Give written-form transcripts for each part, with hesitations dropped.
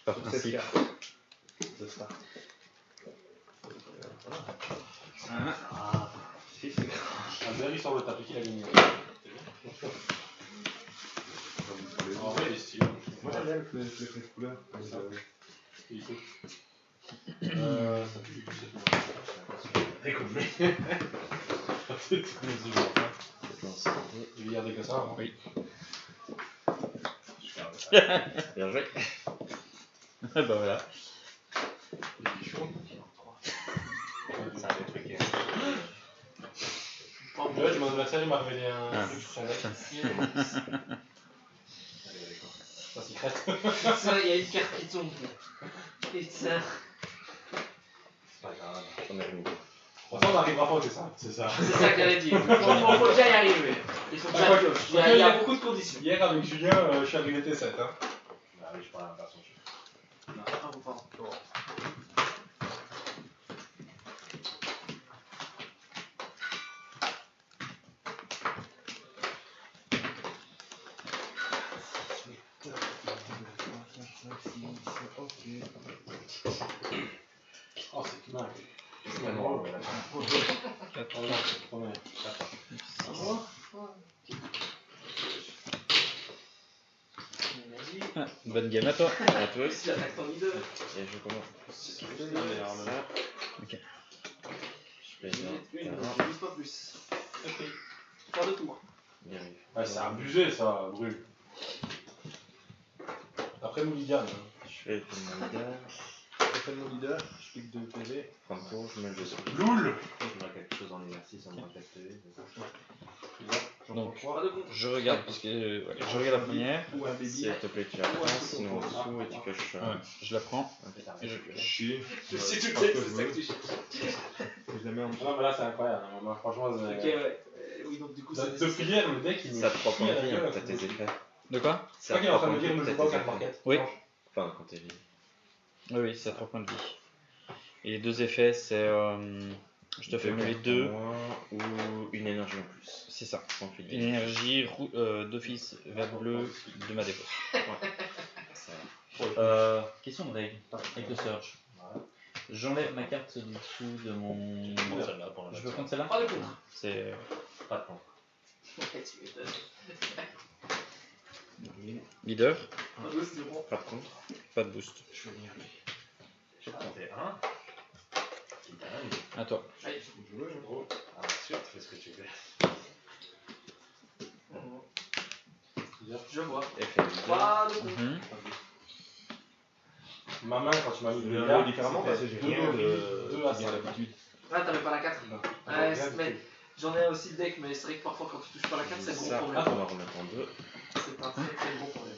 Par principe. C'est ça. Ah, si, c'est grave. Albert il sort le tapis qu'il a gagné. En vrai, il est stylé. Moi j'aime bien les feux de couleur. Il faut. Ça pue du coup, c'est Découpé. Il y a des que ça. Hein. Oui. Bien joué. Bah voilà. Il est chaud. Ça a détruqué. Ouais, mon adversaire il m'a révélé un Ah. truc sur son deck. Ça s'y crête. Ça, il y a une carte qui tombe. Et ça. C'est pas grave. J'en ai remis. Pourtant on n'arrivera pas, c'est ça. C'est ça que j'allais dire. Faut déjà y arriver. Il faut déjà pioche. Il y a beaucoup de conditions. Hier avec Julien, je suis arrivé T7. Hein. Ah oui, je parle à la version jeu. Non, pardon. Oh, c'est que mal. C'est marrant, ouais. Bonne game à toi. À toi aussi. Si l'attaque ton leader. Et je commence. Ok. Je fais bien. Je vise pas plus. Ok. Pas de tour. Bien vu. Ouais, c'est abusé ça, brûle. Après Mouligan. Je fais mon leader. Après mon leader, je clique 2 PV. Fin de tour, je mets le dessus. Loul. Je mets quelque chose en exercice, on va capter. Donc, Pas de contre. je regarde parce que je regarde la première. Ou un baby. S'il te plaît, tu la prends, sinon en dessous et tu coches. Ouais, je la prends. Et je pioche. Chier. Je sais Je tout pense c'est que ça que tu cherches. je la mets en dessous. Non mais là c'est incroyable. Moi, franchement, Ok, ouais. Oui, donc du coup, ça de prière, le deck il me Ça te 3 chie points à de la vie, gueule, hein, t'as là, tes c'est effets. De quoi? C'est pas qu'il est en train de me dire, il me joue pas au card market. Oui. Enfin, quand t'es vie. Oui, oui, c'est à 3 points de vie. Et les deux effets, c'est. Je te fais mêler 2. Ou une énergie en plus. C'est ça. Sans plus de Une énergie d'office vert bleu de ma dépose. Ça Question de règle avec le Surge. J'enlève ma carte du dessous de mon. celle-là pour la Je peux prendre celle-là? Pas de contre. C'est. Pas de contre. Ouais, tu m'étonnes. Leader, Pas de c'est bon. Pas de contre. pas de boost. Je vais regarder. J'ai compté 1. À toi. Allez. Je veux, hein. Ah, sûr, tu fais ce que tu veux. Je vois. Effet leader. Pas de contre. Mhm. Ma main quand tu m'as mis Je le vais gars, regarder différemment parce que j'ai rien deux à de bien 5. d'habitude. Ah, t'avais pas la 4. Non. Ouais, mais j'en ai aussi le deck, mais c'est vrai que parfois quand tu touches pas la 4, c'est un gros Ça, on problème. va remettre en 2. C'est un très très gros problème.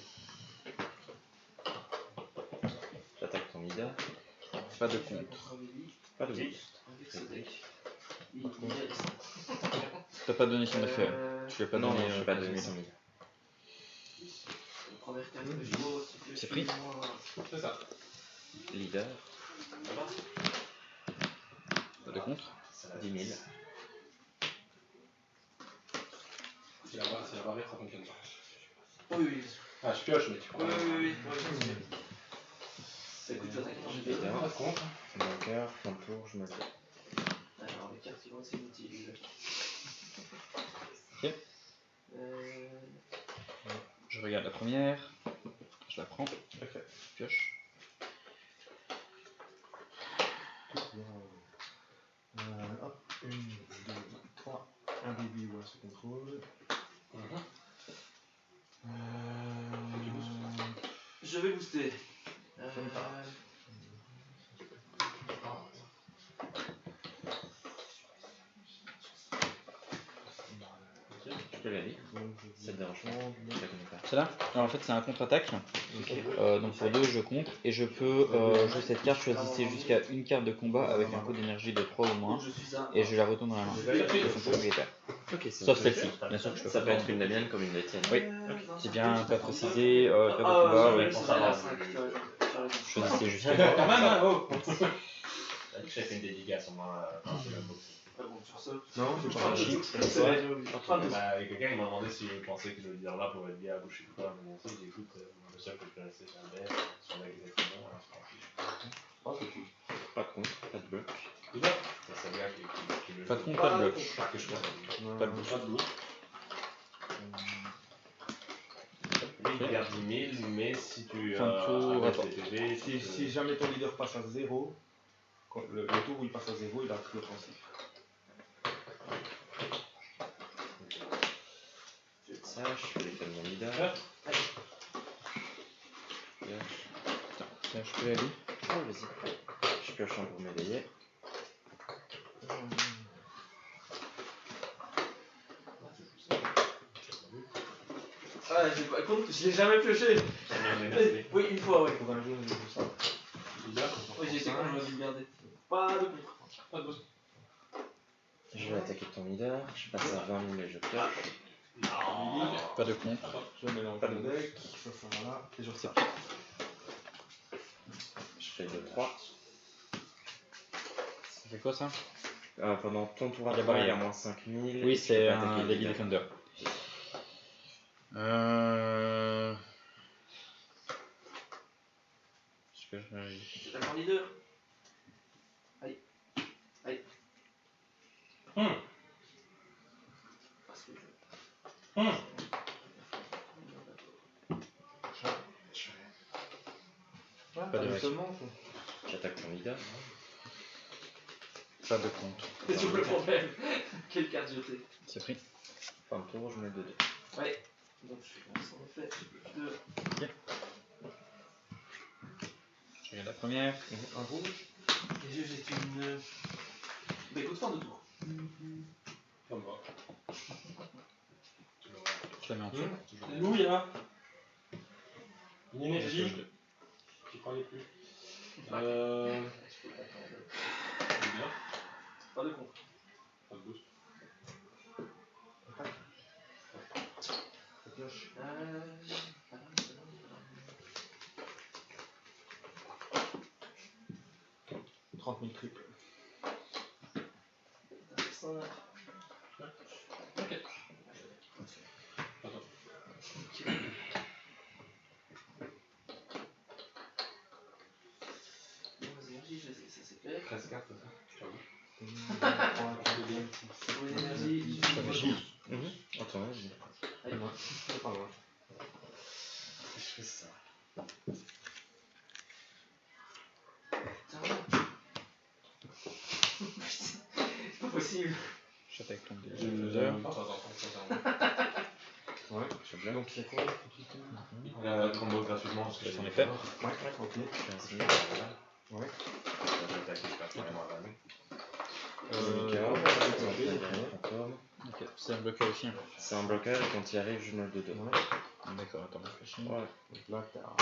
J'attaque ton leader. Pas de contre. Pas de boost. Avec ce deck. Il est T'as pas donné son effet. Tu lui as pas Non, donné. non, je vais pas donner son leader. La première carte que je vois, C'est pris. C'est ça. Leader. Pas de contre. 10 000. Si la barrière ça fonctionne pas. Oui, oui. Ah, je pioche, mais tu Oui, crois. oui, oui. Écoute, j'attaque quand j'ai Pas de contre. Mon cœur, fin de tour, je me lève. Alors, les cartes suivantes, c'est inutile. Ok. Je regarde la première. Je la prends. Pioche. Hop, 1, 2, 3. Un baby ou un sous contrôle. Je vais booster. J'aime pas. Je te l'ai dit. Ça te dérange pas. Je la connais pas. Celle-là? Alors en fait, c'est un contre-attaque. Donc pour 2, je contre. Et je peux jouer cette carte, choisissez jusqu'à une carte de combat avec un coût d'énergie de 3 ou moins. Je suis un. Et je la retourne dans la main. De son propriétaire. Ok, Sauf celle-ci. Bien sûr que je peux Ça pas. peut être une des miennes comme une des tiennes. Oui. C'est bien pas précisé. Carte de Ah, combat, ouais, oui. c'est la 5, tu as raison. Choisissez jusqu'à. Quand même, hein, oh. T'as dit que j'avais fait une dédicace au moins c'est la boxe. Ah bon, sur ce. Non, c'est Je pas prends un le cheat. C'est vrai. Bah, quelqu'un il m'a demandé si je pensais que le leader là pouvait être bien à gauche et quoi, mais bon, ça, j'écoute, le seul que je connaissais c'est Albert, sur la exactement. le Pas de joue. compte, pas de bloc. Pas que je vois. Pas de boost. Pas de loup. Lui, il perd 10 000, mais si tu Fin de tour, arrêtes rapport. les PV, Si jamais ton leader passe à 0, le tour où il passe à 0, il a tout l'offensif. Je fais ça, je fais l'effet de mon leader. Tiens, je peux y aller. Oh, vas-y. Je pioche un pour m'éveiller. Ah, j'ai pas compte, je l'ai jamais pioché. Oui, une fois, oui. Pour un jeu, on joue ça. Oui, j'ai été con, je vais le garder. Pas de contre. Pas de loup. Je vais attaquer ton leader. Je passe à 20 000 et je pioche. Pas de compte. Je mélange Pas de le deck, ça là, et je C'est ressors. Je fais 2-3. Ça fait quoi ça? Pendant ton tour à La toi, il y a barrière. moins 5 000. Oui, et tu c'est peux pas un attaquer le Lady leader. Defender. Je peux C'est ta grande leader. Aïe. Aïe. Parce que Pas de réaction. J'attaque ton leader. Pas de compte. c'est tout le problème. Quelle carte jetée. C'est pris. Fin de tour, je mets 2-2. Ouais. Donc je suis en effet. Deux. Je regarde la première. Un rouge. Et je jette une. Bah écoute, fin de tour. Ça me va. Je la mets en dessous. Loup, il y a une Je énergie. pioche deux. J'y croyais plus. Bien. Pas de contre. Pas de boost. Je pioche. 30 000 triples. Ça. Ok. Attends. Bon, les énergies, je sais, ça c'est fait. 13 cartes, ça. J'avoue. Pour l'énergie, Ça fait chier. Attends, vas-y. C'est pas loin. Je fais ça. C'est pas possible. J'attaque ton Attends, Defender. Ouais. Je bloque. Donc c'est quoi Combo gratuitement, parce que Ça, c'en j'ai est fait. Ouais, ok. 15 000, voilà. Ouais. J'ai attaqué, je perds carrément la main. Fantôme. Ok, c'est un bloqueur aussi. Hein. C'est un blocage et quand il arrive, je mets le 2-2. Ouais. D'accord, attends, réfléchis. Ouais. Donc là, t'as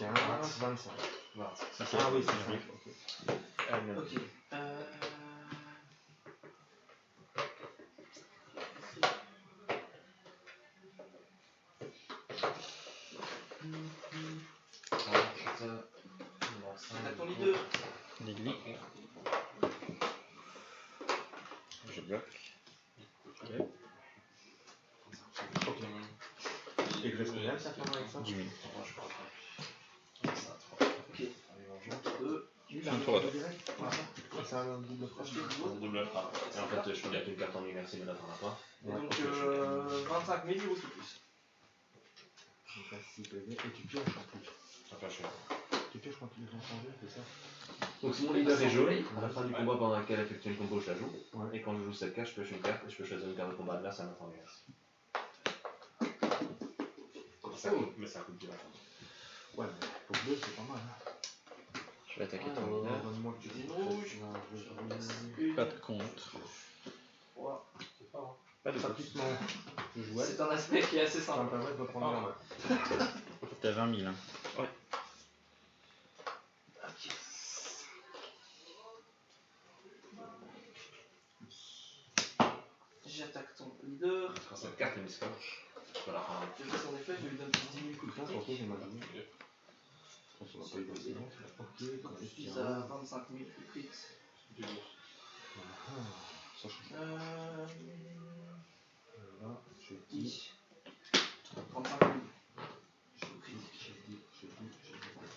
15, 25. Ah oui, c'est ça. Ok. Ok. T'as ton leader. Lily. Je bloque. Ok. Et il reste combien de cartes avec ça 10 000. Ok. Deux. Un tour à toi. C'est un double frappe. Double frappe. Et en fait, je peux dire qu'une carte en immersive, mais là, t'en as pas. Et donc 25 000 euros de plus. Donc là, 6 PV. Et tu pioches en plus. Enfin, je suis Tu pioches quand tu les as changés, c'est ça Donc si mon leader est jaune, à la fin du combat pendant lequel effectue une combo, je la joue. Ouais. Et quand je joue cette carte, je pioche une carte et je peux choisir une carte de combat. Là, ça m'a fait mais ça coûte du vachement. Ouais, mais pour 2, c'est pas mal. Hein. Je vais attaquer ton leader. Donne-moi que tu Des dis rouges. rouge. Pas de compte. Trois. C'est pas grave. Pas de boost. Gratuitement, je jouais. C'est un aspect qui est assez Ça me simple. permet de reprendre la main. T'as 20 000. Hein. Ok. J'attaque ton leader. Quand cette carte est mise comme, je peux la prendre. Je fais son effet, je lui donne 10 000 coups de Ok, critique. j'ai mal joué. On va pas y passer. Ok, quand Je je suis suis à 25 000 coups de crit. Du coup. Ça change. Là, j'ai dit. 10. 35 000. Je suis critique. J'ai dit.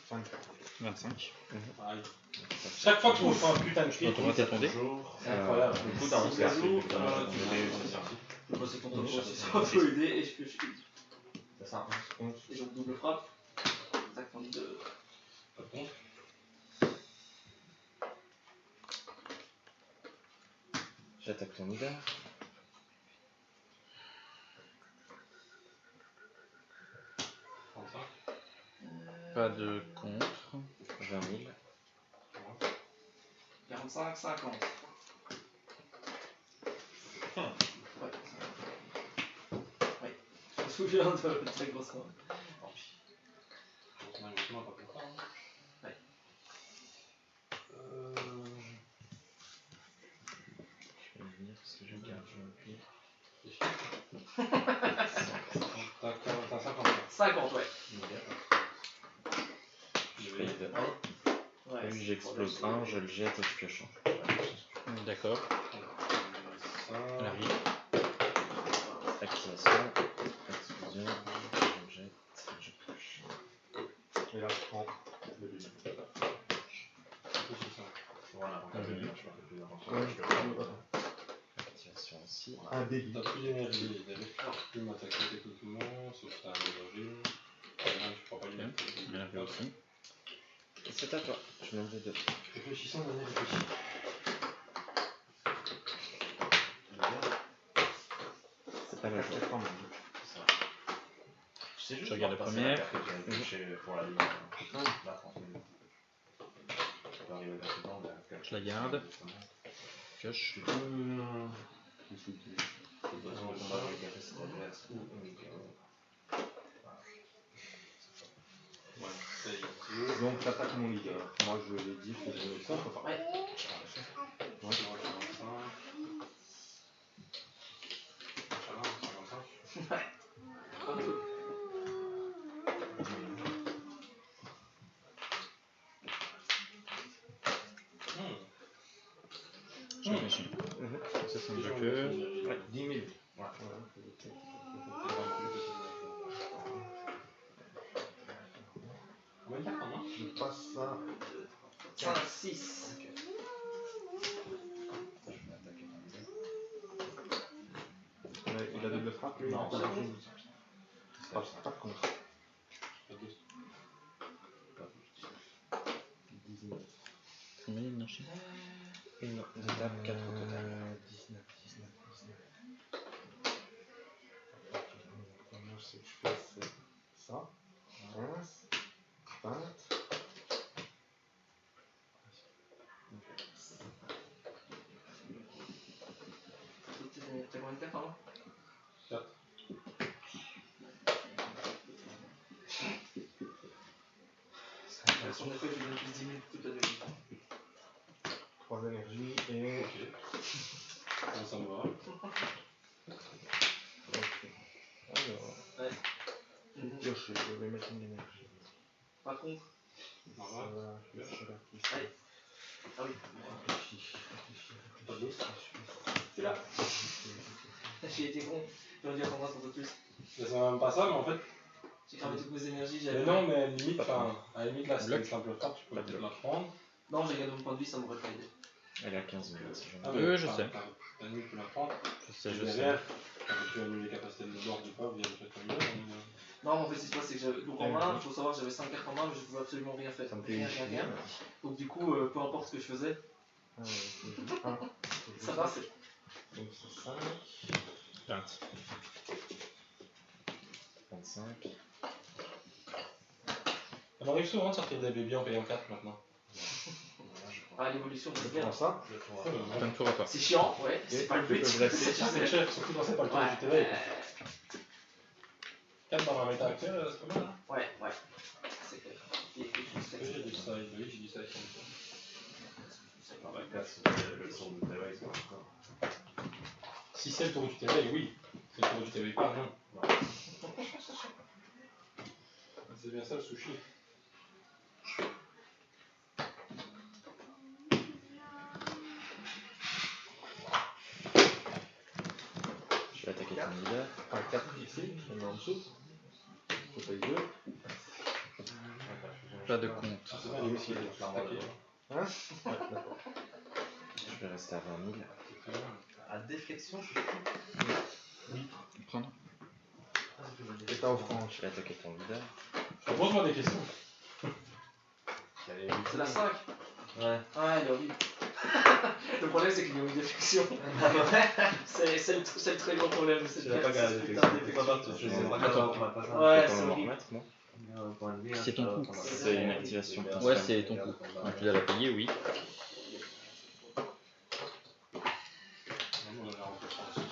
24. 25. Pareil. Chaque fois que je trouve un putain de Tu crit, peux rater ton dé. Toujours. C'est incroyable. Du coup, dans mon si cas, gazou, c'est je peux passer ton tour aussi sur tous les dés et je pioche une. C'est ça. Et donc double frappe. Attaque en 2. Pas de contre. J'attaque ton leader. Pas de contre. 20 000. 45, 50. Ouais. Ouais. Je me souviens de très grosse main. Tant pis. On a exactement pas pour ça. Ouais. Je vais venir parce que je garde mon pied. T'as 50. 50, ouais. Je paye de 1. Ouais. Vu que j'explose 1, je le jette et je pioche un. D'accord. Ça. Elle arrive. Activation. Explosion. Je le jette et je pioche. Et là, je prends le début. Voilà, donc je fais plus d'attention. Ouais, je prends Activation aussi. un débit. T'as plus d'énergie, tu peux m'attaquer techniquement, sauf que t'as un énergie. Je crois pas y aller. Elle arrive aussi. Et c'est à toi. Je m'en vais 2. Réfléchissons, on réfléchit. C'est pas le jeu. Je sais juste Je regarde la voir passer première. la carte que tu viens de toucher pour la ligne. Là, 30 minutes. Ça peut arriver facilement, mais Je la garde. Pioche. Besoin de combat avec un reste adverse ou avec Ouais, ça y est. Donc, j'attaque mon leader. Moi, je l'ai dit, faut que je le sente. Enfin, Ouais. Moi, je vois 45. Inch'Allah, 55. Un peu. Je réfléchis. Ça, c'est un jeu que. ouais, 10 000. Ouais. Combien de cartes en main? Je passe à 5, 6. il a double frappe, lui. Non, pas c'est de bon. chose. Pas de contre. Pas de- 19. Combien d'énergie? Une étape, 4 au total. 19. Moi, ce que je fais, c'est ça. 15, 20. T'as combien de cartes en main? 4. En effet, je donne plus 10 000 toute la nuit. 3 énergies et. Ok. Bon, ça me va. Ok. Alors, piocher, je vais mettre une énergie. Par contre, Au Ça revoir. va, je vais réfléchir. allez. Ah oui, Réfléchis. Pas de boost. celui-là. J'ai été con. J'aurais dû attendre un peu plus. C'est même pas ça, mais en fait. J'ai cramé toutes mes énergies. Mais J'avais. non, mais limite, enfin, à la limite, là, c'est une simple frappe, tu peux Pas de peut-être la bloc. prendre. Non, j'ai gagné mon point de vie, ça m'aurait pas aidé. Elle est à 15 000 si je Ah, me mais Oui, je enfin, sais. T'as limite, tu peux la prendre. Je sais, Et je sais. derrière, tu annules les capacités de l'ordre du peuple via le truc comme ça. Non, mais en fait, ce qui se passe, c'est que j'avais. Donc en main, il faut savoir que j'avais 5 cartes en main, mais je pouvais absolument rien faire. Ça me fait Rien, chier. rien, rien. Donc du coup, peu importe ce que je faisais, Ah, ouais, c'est 1. ça passait. Donc c'est 5. 20. 25. Ça m'arrive souvent de sortir des bébés en payant 4 maintenant. Ah, l'évolution, Je c'est bien. prends ça. Ton tour à toi. C'est chiant, ouais, c'est pas le but. tu peux rester. C'est C'est juste. cher, surtout quand c'est pas le tour Ouais, du TV. 4 dans la méta actuelle, c'est pas mal. Hein. ouais. C'est clair. Et juste Est-ce que j'ai dit ça avec lui, j'ai dit ça avec lui. Dans la classe, le son de TVX, c'est encore. Si c'est le tour du TV, oui. C'est le tour du TV pas, non. C'est bien ça le sushi. Je vais attaquer ton leader. Enfin, 4 ici, je mets en dessous. Je paye 2. Pas de compte. Ah, c'est bien, lui aussi, il est attaqué. Hein? Ouais, d'accord. Je vais rester à 20 000. C'est très bien. À déflexion, je suis Prendre. Et ta offrande. Je vais attaquer ton leader. Pose-moi des questions. C'est la 5. Ouais. Ah, il est horrible. Le problème, c'est qu'il y a une déflexion. C'est le très gros problème de cette Tu l'as pas carte, gagné c'est la putain de déflexion. Je sais pas Attends. comment on va pas ça. Ouais, Comment c'est le horrible. remettre, moi? C'est ton coup. C'est une activation. Ouais, c'est ton coup. Donc tu dois la payer, oui. Non, on a rentré ça aussi.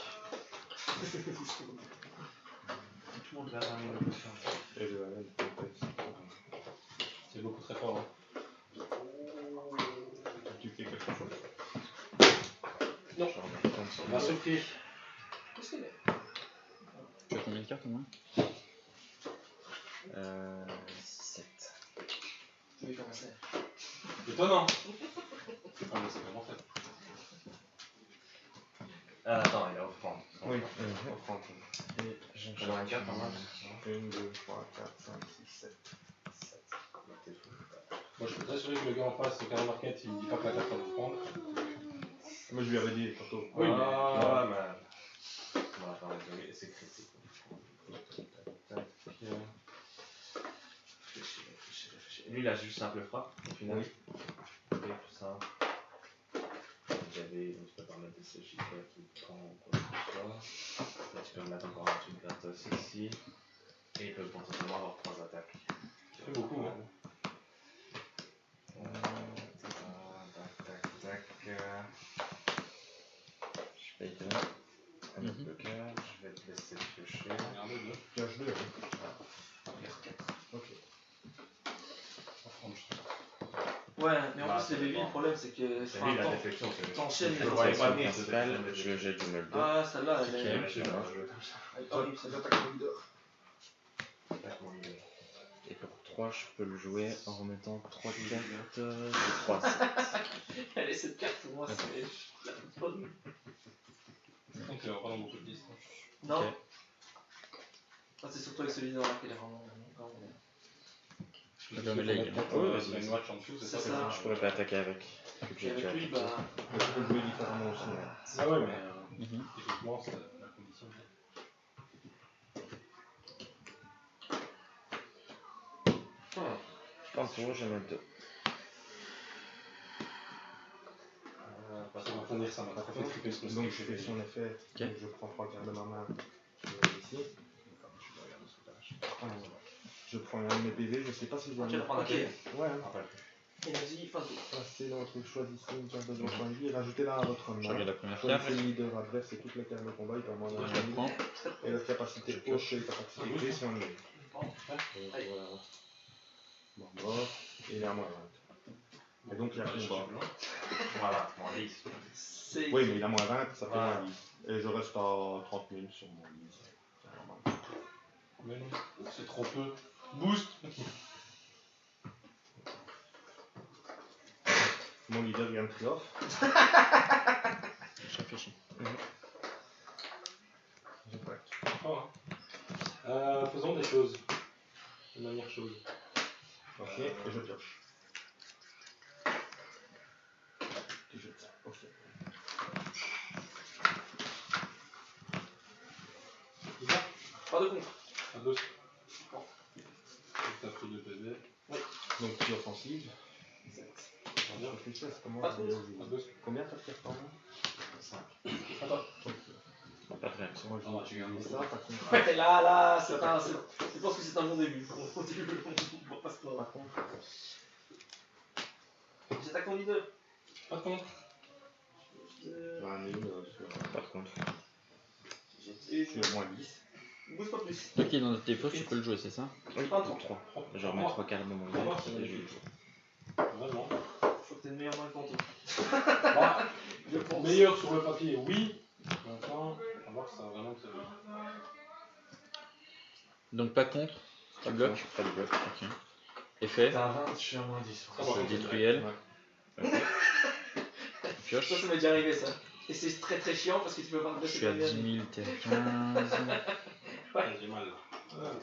Tout le monde va avoir une évolution. Et je vais C'est beaucoup très fort. Hein. Tu fais quelque chose. Je remets compte sur On va souffrir. Qu'est-ce qu'elle est? Tu as combien de cartes en main? 7. Je vais commencer. Étonnant. Ah, mais c'est vraiment fait. Ah, attends, il a offrande. Oui, offrande. Et J'en ai un 4 en main. 1, 2, 3, 4, 5, 6, 7. Moi, je suis très sûr que le gars en face, au carré marquette, il me dit pas que la carte en offrande. Moi, je lui avais dit tantôt. Oui, mais. Ah, mais. Bon, attends, c'est critique. Réfléchis. Lui, il a juste simple frappe, au final. Oui. Ok, plus simple. J'avais, tu peux pas mettre de ce chiffre qui prend ou quoi que ce soit. Là, tu peux mettre encore un truc gratos ici. Et il peut potentiellement avoir 3 attaques. Ça fait beaucoup, hein. Tac. Je paye 2. Un autre bloqueur. Je vais te laisser piocher. Regardez, deux. Pioche 2. Ok. Offrande, je trouve. Ouais, mais en Bah, plus, les BV, bon. le problème, c'est que. C'est enfin, lui la t'en- déflexion, c'est t'enchaînes Je les le voyais pas déflections. venir, Principal, je le jette, je mets le 2. Ah, celle-là, elle est. Ok, je vais Elle est horrible, celle-là, t'as comme leader. Attaque mon leader. Et pour 3, je peux le jouer en remettant 3 cartes de 3 7. Elle est cette carte, pour moi, c'est. La toute bonne. Donc, il y aura pas dans beaucoup de listes. Non. Ok. Ah, c'est surtout avec ce leader-là qu'elle est vraiment. Je vais mettre la gueule. Il y a une watch en dessous, c'est C'est ça. ça. Je pourrais pas attaquer avec. Vu que Et j'ai avec déjà lui, attaqué. bah. Mais tu peux jouer différemment aussi. Hein. Ah ouais, mais Mhm. effectivement, c'est la condition. En tour, je mets 2. Ça m'a fait rire, ça m'a pas fait triper ce Donc je fais son effet. Ok. Donc je prends 3 cartes de ma main. Je les mets ici. Je prends un de mes PV. Je sais pas si je dois Tu vas mettre. prendre un PV. Ouais. Hein. Rappelle. Énergie, fin de tour. Passez dans le truc, choisissez une carte de votre point de vie et rajoutez-la à votre main. Je regarde la première carte. Choisissez le leader adverse et toutes les cartes de combat, il peut en moins d'un Je la prends. et la capacité haute et la capacité clé si on est. Allez. Voilà. Bon, mort. Et il est à moins 20. Et donc il y a combat. Voilà, moins 10. C'est. Oui, mais il a moins 20, ça fait Voilà. moins 10. Et je reste à 30 000 sur moins 10. C'est normal. Mais non, c'est trop peu. Boost. Mon leader vient de triomphe. Je réfléchis. Je plaque. Oh, hein. Faisons des choses. De manière chose. Ok, et je pioche. Tu jettes ça. Ok. Pas de contre. À deux. T'as pris 2 PV. Donc plus offensive. Bien. Je réfléchis à comment Pas je trop. vais À jouer. deux. Combien ça fait par main 5. Attends. Pas de réaction. Moi Ah, tu je gagnes dis ça, par contre. Ouais, là, c'est un. Je pense que c'est un bon début. On va pas se plaindre. Par contre, J'attaque ton leader. Pas de contre. bah, mais Par contre. je suis à moins 10. Bouge pas plus. Dès qu'il est dans tes poches, tu peux le jouer, c'est ça? Oui, Pas pour de 3. Je remets 3 cartes dans mon deck et je les joue. Vraiment. Faut que t'aies une meilleure main que Panto. Bah, Je pense. meilleur sur le papier, oui. Maintenant, on va voir si ça va vraiment te servir. Donc pas contre. Tu bloques. Pas de bloc. Ok. Effet. T'as 20, je suis à moins 10. Ça va. Je détruis elle. Ouais. Pioche. Ça m'est déjà arrivé ça. Et c'est très très chiant parce que tu peux pas te Je suis à 10 000, t'es à 15. Ah, j'ai mal là.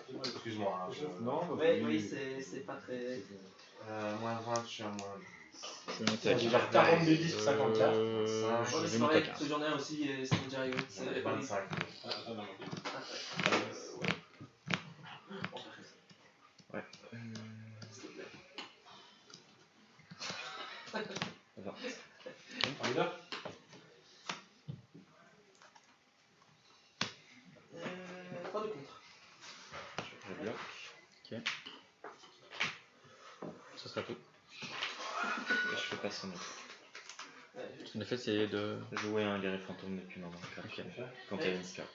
J'ai mal. Excuse-moi. Hein, Non, bah, Oui, c'est pas très. moins 20, je suis à moins Je vais monter à J'ai 4. 40 des 10 sur 54. Ouais, Je mais vais c'est monter à pareil, 15. ce j'en ai un aussi et ça m'est déjà arrivé. C'est pas 25. Ah, non, ok. ouais. On fait ça. Ouais. S'il te plaît. Un leader. Pas de contre. Je bloque. Ce sera tout. Et je fais pas son effet. En effet, c'est de. Jouer un guerrier fantôme depuis ma main. Ok. Quand il y a une carte.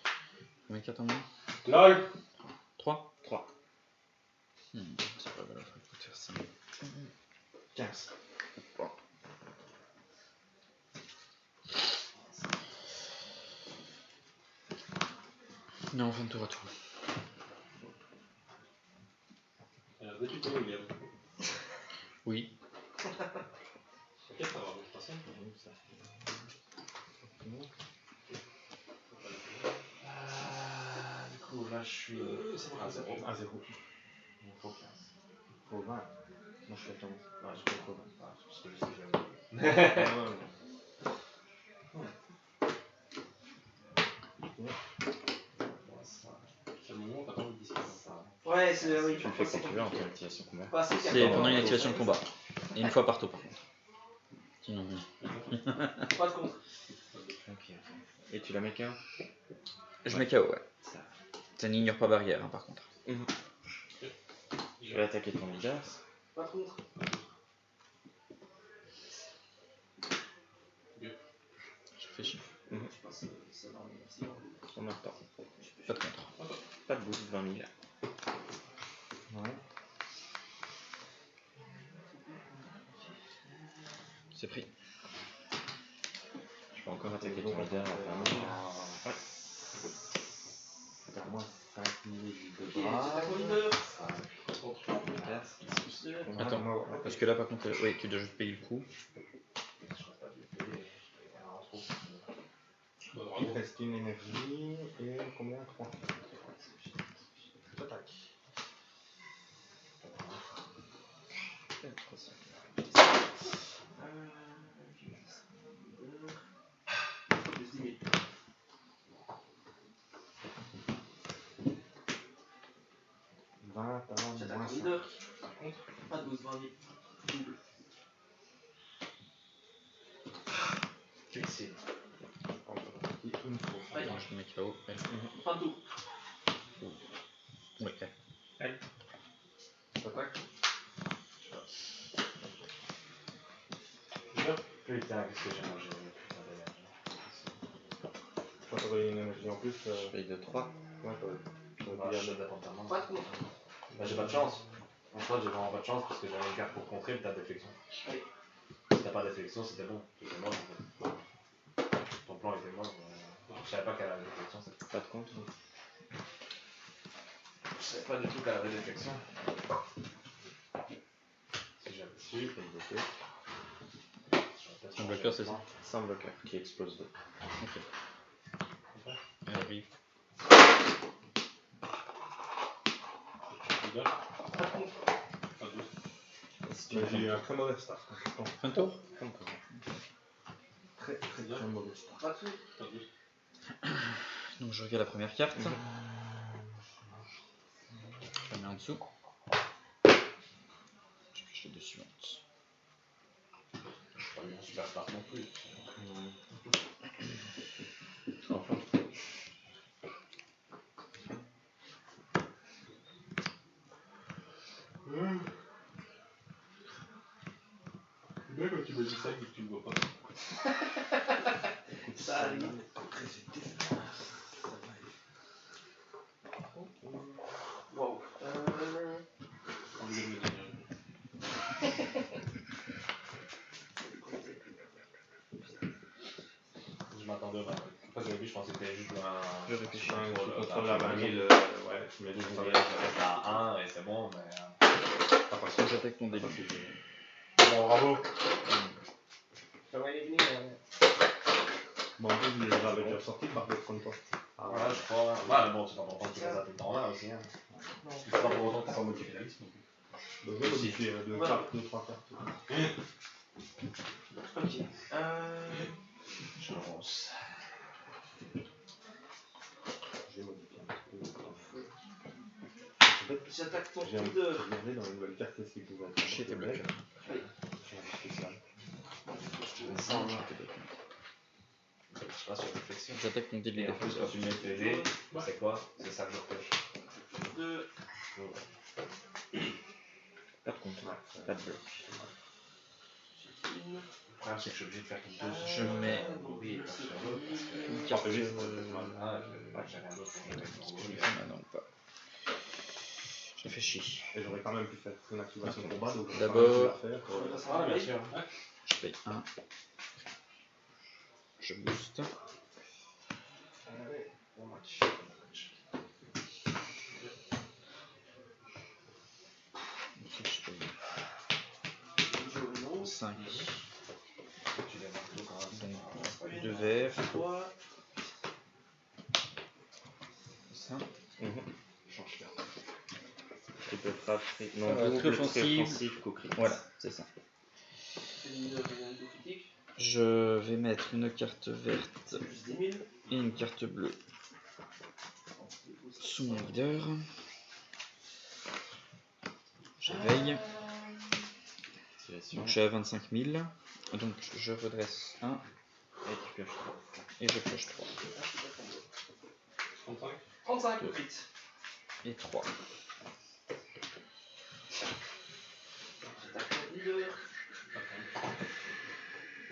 Combien de cartes en main? LOL. 3. 3. C'est pas grave, faut faire ça. 15. Non, fin de tour à tour. Veux-tu que William? Oui. Ok, ça va, je passe. Du coup, là, je suis à 0. À 0. Il me faut 15. Faut 20. Moi je fais ton. Ouais, je peux pas. Parce que je sais que j'aime. C'est le moment où t'attends le disque. Ouais, c'est oui. Tu le fais quand tu veux en ton activation combat. Pas assez C'est pendant une activation de combat. Et une fois par tour par contre. Sinon, Pas de contre. Ok. Et tu la mets qu'un. je mets KO, ouais. Ça n'ignore pas barrière, hein, par contre. Je vais attaquer ton leader. Pas de contre. Je fais chier. Je passe ça dans les petits. En même temps. Pas de contre. Pas de boost, 20 000. Ouais. C'est pris. Je peux encore attaquer ton leader à 20 000. Ouais. T'as moins 5 000 de Ok, bras. j'attaque mon leader. Attends, parce que là par contre, oui, tu dois juste payer le coup. Il te reste une énergie et combien? 3. J'attaque. Plus 10 000. 20 à J'attaque moins mon 5. leader. Pas de boost, 20 000. Double. Ici. Une fois. Ouais. Attends, je mets KO. Elle. Fin de tour. Ouais, elle. T'attaques. Leader. Putain, qu'est-ce que j'ai mangé? Putain d'énergie. Je crois que t'aurais une énergie en plus. Je paye de 3. Ouais, Bah, je suis dépendamment. Pas de contre. Bah, j'ai pas de chance. En fait, j'ai vraiment pas de chance parce que j'avais une carte pour contrer, mais t'as déflexion. Oui. Si t'as pas déflexion, c'était bon. C'était mort en fait. Ton plan était mort. Je savais pas qu'elle avait déflexion. Pas de contre. Je savais pas du tout qu'elle avait déflexion. Si j'avais su, Je paye de 2. Son bloqueur, c'est ça. Sans bloqueur qui explose 2. Ok. Elle arrive. Leader. Pas de contre. Pas de boost. J'ai eu un très mauvais start. Fin de tour. Très mauvais start. Pas de contre. Pas de boost. Donc je regarde la première carte. Je la mets en dessous. Je pioche les deux suivantes. pas eu un super start non plus. Enfin. C'est bien quand tu me dis ça et que tu le vois pas. Ça arrive. Wow. On lui donne de l'énergie. Je m'attendais au 20 000. En fait, au début, je pensais que c'était juste un. Je réfléchis. Tu contrôles la 20 000. Ouais, tu mets Je tout me ça. disais que j'étais à 1 et c'est bon, mais. T'as pas Donc j'attaque ton début. Bon, bravo. Ça va y venir. Bon, en plus, il les avait déjà sortis par contre contre toi. Ah, ouais, je crois. Ouais, mais bon, c'est pas pour autant que tu les as tout le temps là aussi. Hein. C'est pas pour autant que tu pas modifié la liste non plus. Donc, on modifie 2 Voilà. cartes, 2-3 cartes. J'attaque ton J'ai leader. regardé dans la nouvelle carte qu'est-ce qu'il pouvait être. Chez tes bloqueurs. C'est un spécial. Je descends. Je passe sur réflexion. J'attaque ton deal Et de en plus, défense. quand tu mets tes dés, c'est quoi? C'est ça que je repêche. 2. Pas de compte, pas de bloc. Une. Le problème, c'est que je suis obligé de faire une deuxième. Je mets Oui, parce que une carte. Ah, j'ai rien d'autre. Ah non, pas. Je réfléchis. Et j'aurais quand même pu faire une activation de combat, donc D'abord- je vais faire. Ah, bien sûr. Je paye 1. Je booste. Allez, bon match. 5. Tu les marques tout quand même. Donc 2 verts. 3. Ça. Change carte. Triple frappe, non, Très double, offensive. offensif, coup critique. Voilà, c'est ça. C'est le leader qui a un coup critique. Je vais mettre une carte verte Plus 10 000. et une carte bleue sous mon leader. J'éveille. Activation. Donc je suis à 25 000. Donc je redresse 1 Et tu pioches 3. et je pioche 3. 35. 35 coup crit. Et 3. J'attaque ton leader.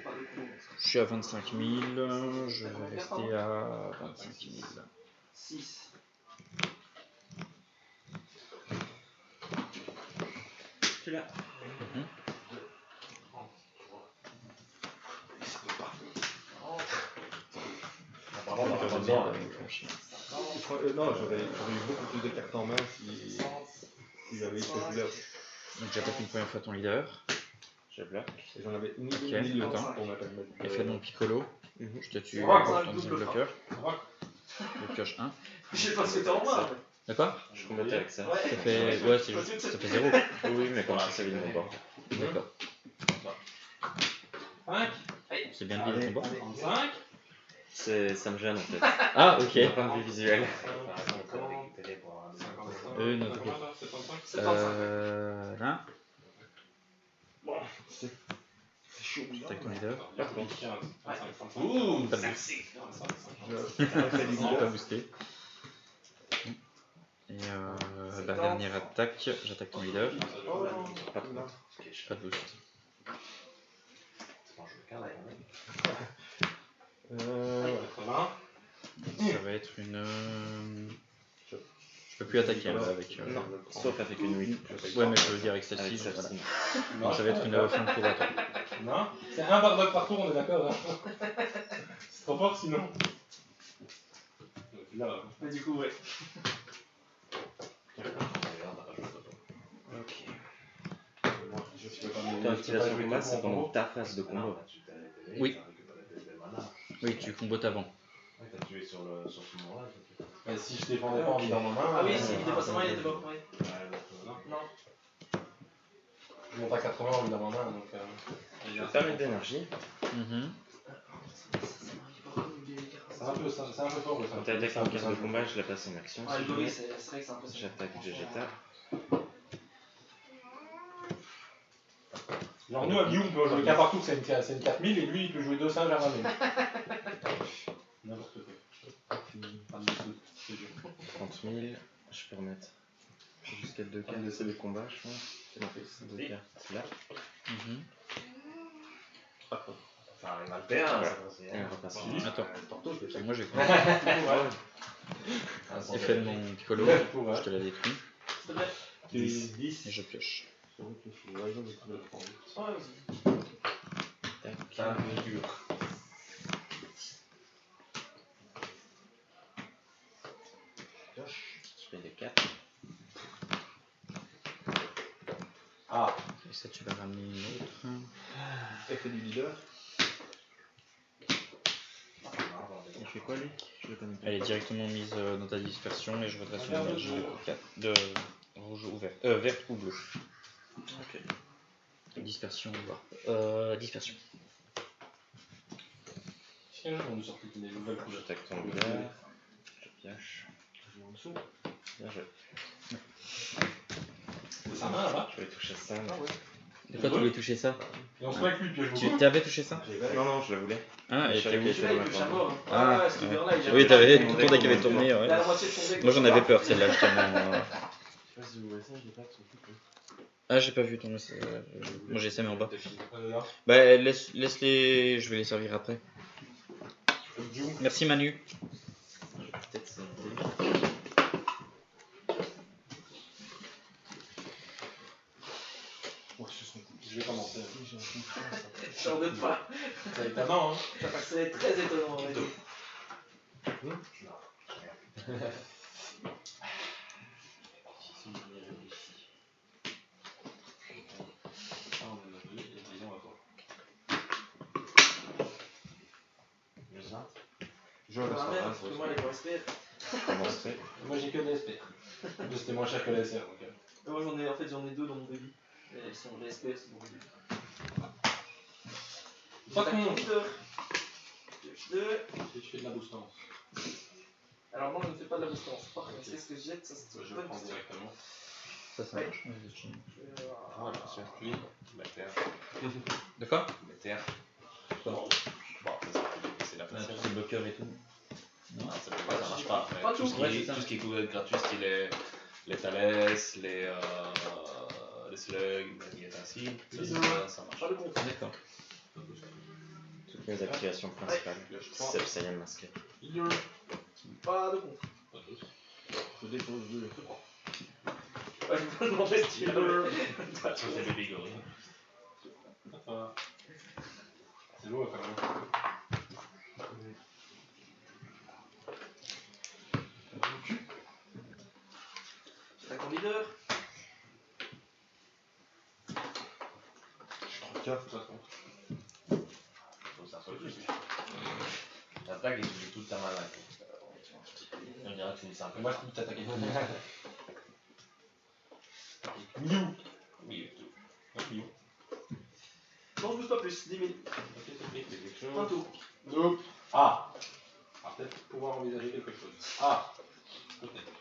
Pas de coup. Je suis à 25 000. Je vais rester à 25 000. 6. Tu l'as. Apparemment, on aurait pas besoin. Non, j'aurais eu beaucoup plus de cartes en main si j'avais été couleur. Donc j'attaque une première fois ton leader. Je bloque. Et j'en avais ni Ok. ni le temps pour me permettre. Effet de mon piccolo. Mhm. Je te tue Rock, avec un ton deuxième double bloqueur. Je pioche 1. Je sais pas ce que t'as en main. D'accord. Je combattais avec ça. Ouais. Ça fait. Ouais, c'est juste. Ça fait 0. Oui, mais quand c'est celui de mon bord. D'accord. 5. C'est bien le deal de combat. 35. Ça me gêne en fait. Ah, ok. D'un point de vue visuel. Non, ok. 75. Là. Bon, c'est chaud. J'attaque ton leader. Par contre, 15. 35. Ouh, Pas de sexy. Pas boosté. Et la dernière attaque, j'attaque ton leader. Pas de compte. Pas de boost. Ouais. Ça va être une. Je peux plus attaquer là avec. Non, sauf avec une 8. Ouais, mais je veux dire avec Avec celle-ci. celle-ci. Voilà. Donc ça va être une fin de tour à toi. Non, c'est un barbuck par tour, on est d'accord. Hein. C'est trop fort sinon. Là, Mais du coup, ouais. Ok. moi, je suis pas Ton activation de combat, c'est pendant ta phase de combat. Oui. Oui, tu combats avant. T'as tué sur ce moment-là. Et si je défendais pas en vidant ma main. Ah oui, s'il était pas sa main, il était mort. Ouais. Non. Je monte à 80 en vidant ma main donc. Je vais faire une d'énergie. C'est un peu fort le Quand tu attaques en carte de combat, je la passe en action. Ah, Si oui, jamais c'est vrai que c'est impressionnant. j'attaque Vegeta. Genre nous à Guillaume on peut jouer qu'un partout, c'est une 4000 et lui il peut jouer 2 singes à 20 000. N'importe quoi. C'est dur. 30 000. Je peux remettre jusqu'à 2 cartes de combat, je pense. 2 cartes là. Ça arrive à le perdre, Voilà. ça aussi, Et hein. on repasse. Attends, Partout, je moi j'ai Ah, sans effet de vérifier. mon piccolo, Ouais. je te la détruis S'il te plaît. 10. et je pioche. Ouais, vas-y. Tac. C'est un peu dur. Je paye des 4. Ah, Et ça, tu vas ramener une autre. effet du leader. Il fait quoi lui? Je le connais pas. Elle est directement mise dans ta dispersion et je redresse une énergie de rouge ou vert. Verte ou bleue. Ok. Dispersion ou voir. Dispersion. Tiens, on nous sort une nouvelle couleur. J'attaque ton leader. Je pioche. Je vais en dessous. Bien joué. C'est sa main là-bas. Je vais toucher ça. mais- De quoi tu voulais toucher ça? Et on se met avec lui, pioche Tu beaucoup. t'avais touché ça? Non, non, je la voulais. Ah, et Je savais t'as qu'il où? était Celui-là, dans il ma touche à main. mort. Ah, Ah, ce dealer-là, il a. Oui, t'avais Mon tout deck, le deck avait mon tourné, Il a ouais. la moitié de son deck. Moi j'en avais peur celle-là justement. Je sais pas si vous voyez ça, j'ai pas de son truc. Ah, j'ai pas vu ton. Moi j'ai ça mais en bas. Là. Bah laisse-les, je vais les servir après. Merci Manu. Peut-être c'est Je vais commencer. J'en doute pas. C'est étonnant, hein. Ça va être très étonnant, en fait. Je vais Ah merde, faut que moi les respect. commencer. Moi j'ai que des SP. C'était moins cher que les SR donc. Moi j'en ai deux dans mon débit. Et elles sont les SPS dans mon débit. Pas Attaque con. ton leader. Pioche 2. Je fais de la boostance. Alors non, je ne fais pas de la boostance. Par contre, c'est ce que je jette, ça c'est Je une bonne prends question. directement. Ça ça Ouais. marche. Voilà, c'est lui. Bactère. De quoi? Bactère. Bon. Bon, c'est la place. C'est bloqueur et tout. Ah, ça peut pas, ça marche pas. Mais Pas tout, tout. ce qui, Ouais, c'est ça. tout ce qui est couvert gratuit, style les Thalès, les Slugs, les ainsi, ça marche. Pas de compte. D'accord. Toutes mes activations principales. C'est Saiyan masqué. Pas de compte. Je dépose 2. Ouais, je me demandais si tu veux. Ça, c'est Baby Gorilla. C'est lourd quand même. J'attaque ton leader. Je trouve cœur de toute façon. Faut que ça soit juste. L'attaque et tu joues toute ta main là. On dirait que c'est une simple. Moi je peux t'attaquer. Miou. Oui, tout. Miou. Non, je bouge pas plus. 10 000. Ok, c'est pris, c'est quelque Un chose. tour. Nope. Ah. On va peut-être pouvoir envisager quelque chose. Ah. Peut-être.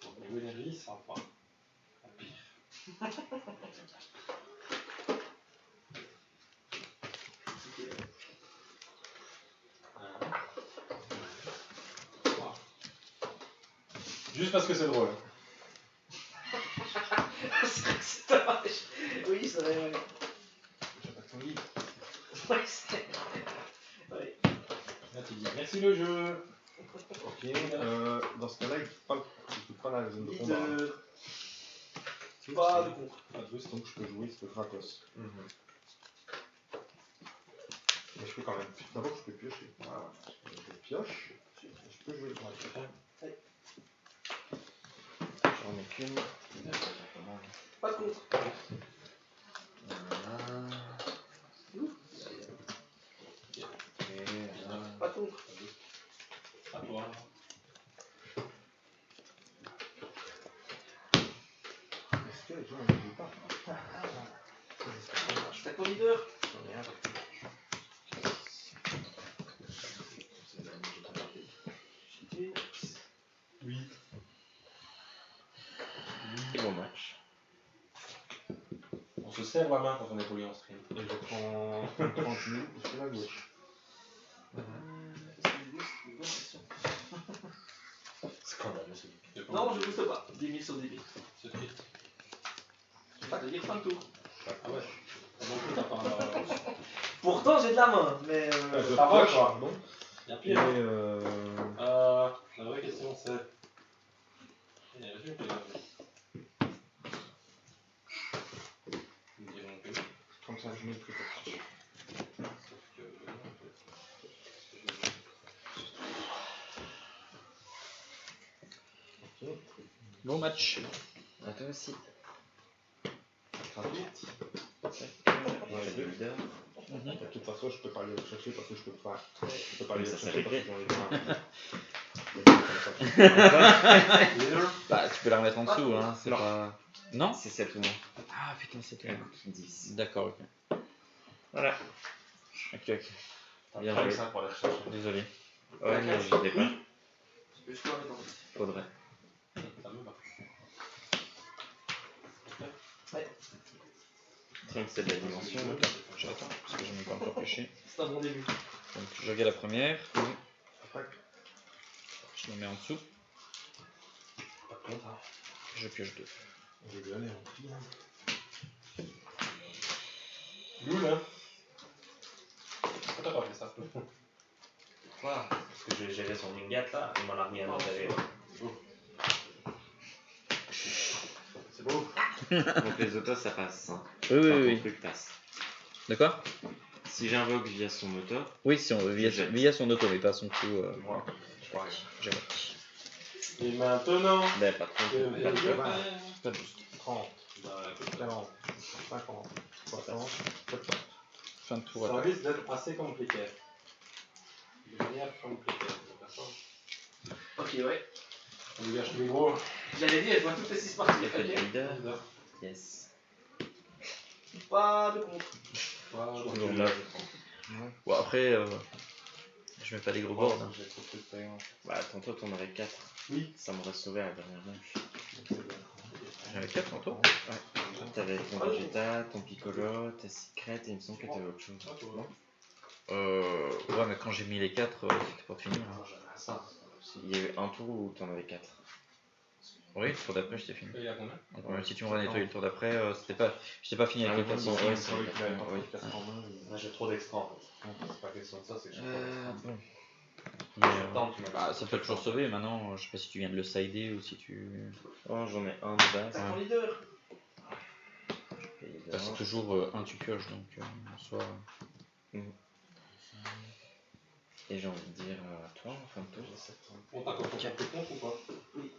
Bon, niveau énergie, ça va pas. À pire. Juste parce que c'est drôle. C'est dommage. Oui, ça va. Ouais, J'attaque ton lit. ouais c'est. Ouais. Là tu dis merci le jeu. Ok, dans ce cas-là, il ne pas la zone de combat. Leader. Pas de contre. Pas de boost, donc je peux jouer ce Kratos. Mais je peux quand même. D'abord, je peux piocher. Voilà. Je pioche. Je peux jouer. J'en ai qu'une. Pas de contre. Pas de contre. À toi. Est-ce que les gens ne jouent pas? J'attaque ton leader. J'en ai un. Oui. Bon match. On se serre la main quand on est poli en stream. Et je prends 30 000 sur la gauche. Est-ce que je booste? C'est une bonne question. Scandaleux celui. Non, je booste pas. 10 000 sur 10 000. C'est triste. Pas te dire fin de tour. Ah ouais. Non plus, t'as pas. Pourtant, j'ai de la main, mais. Je Ça va pioche, quoi. non? Y'a Et pire. La vraie question c'est. Il y a une Nous dirons que. comme ça, je mets le truc. Sauf que. Bon match. À toi aussi. Gratuite. Moi j'ai deux leaders. De toute façon, je peux pas aller le chercher parce que je peux pas. Je peux pas Oui, aller le ça chercher parce célébrait. qu'ils ont les mains. Bah tu peux la remettre en dessous hein, c'est Non. pas. Non? C'est 7 ou moins. Ah putain c'est tout. 10. D'accord, ok. Voilà. Ok, ok. Bien Bien joué. ça pour aller chercher. Désolé. Ouais, mais j'y vais pas. Je peux juste la mettre en plus. Faudrait. Ça me va. contre, c'est de la dimension. J'attends, parce que je n'ai pas encore pêché. C'est un bon début. Donc je regarde la première. Je me mets en dessous. Par contre, hein, Je pioche 2. on veut bien aller en prix. Hein. Loul, hein. Pourquoi t'as pas fait ça? Quoi? Parce que j'ai géré son Mingat là, il m'en a remis un autre derrière. C'est beau. Donc les autos, ça passe. Hein. Oui, oui, Enfin, oui. ton truc passe. De quoi? Si j'invoque via son moteur, Oui, si on veut, Je jette. via son auto, mais pas son coup. Moi, pareil. J'avais. Et maintenant, ben par contre, je pas vais de code. Pas de boost. 30, 40, 50, 60, 70. Fin de tour Ça attaque. risque d'être assez compliqué. De manière compliquée. D'accord. Ok, ouais. On dégage tous les gros. J'allais dire, je vois toutes les 6 parties. Il a fait le Ok. leader. Yes. Pas de contre. Voilà. Toujours là. Bon, après, je mets pas des gros boards. Hein. Bah, tantôt, t'en avais 4. Oui. Ça m'aurait sauvé à la dernière manche. J'avais 4 en tout. T'avais ton Vegeta, ton Piccolo, ta Secret, et il me semble que t'avais autre chose. Ouais, mais quand j'ai mis les 4, c'était pas fini. Hein. Il y a eu un tour où t'en avais 4. Oui, le tour d'après, j'étais fini. Et il y a combien? Donc, si tu m'aurais nettoyé le tour d'après, j'étais pas fini avec les 4. bon, ouais, C'est vrai qu'il avait pas oui. pris 80. Moi j'ai trop d'extra en fait. C'est pas question de ça, c'est que j'ai trop d'extra. Bon. Mais, Tant que tu m'as bah, ça peut toujours sauver. Maintenant, je sais pas si tu viens de le sider ou si tu. Oh, j'en ai un de base. T'as ton leader. Bah, c'est toujours un tu pioches, donc en soi. Et j'ai envie de dire toi en fin de tour. On t'a compté contre ou pas? Oui.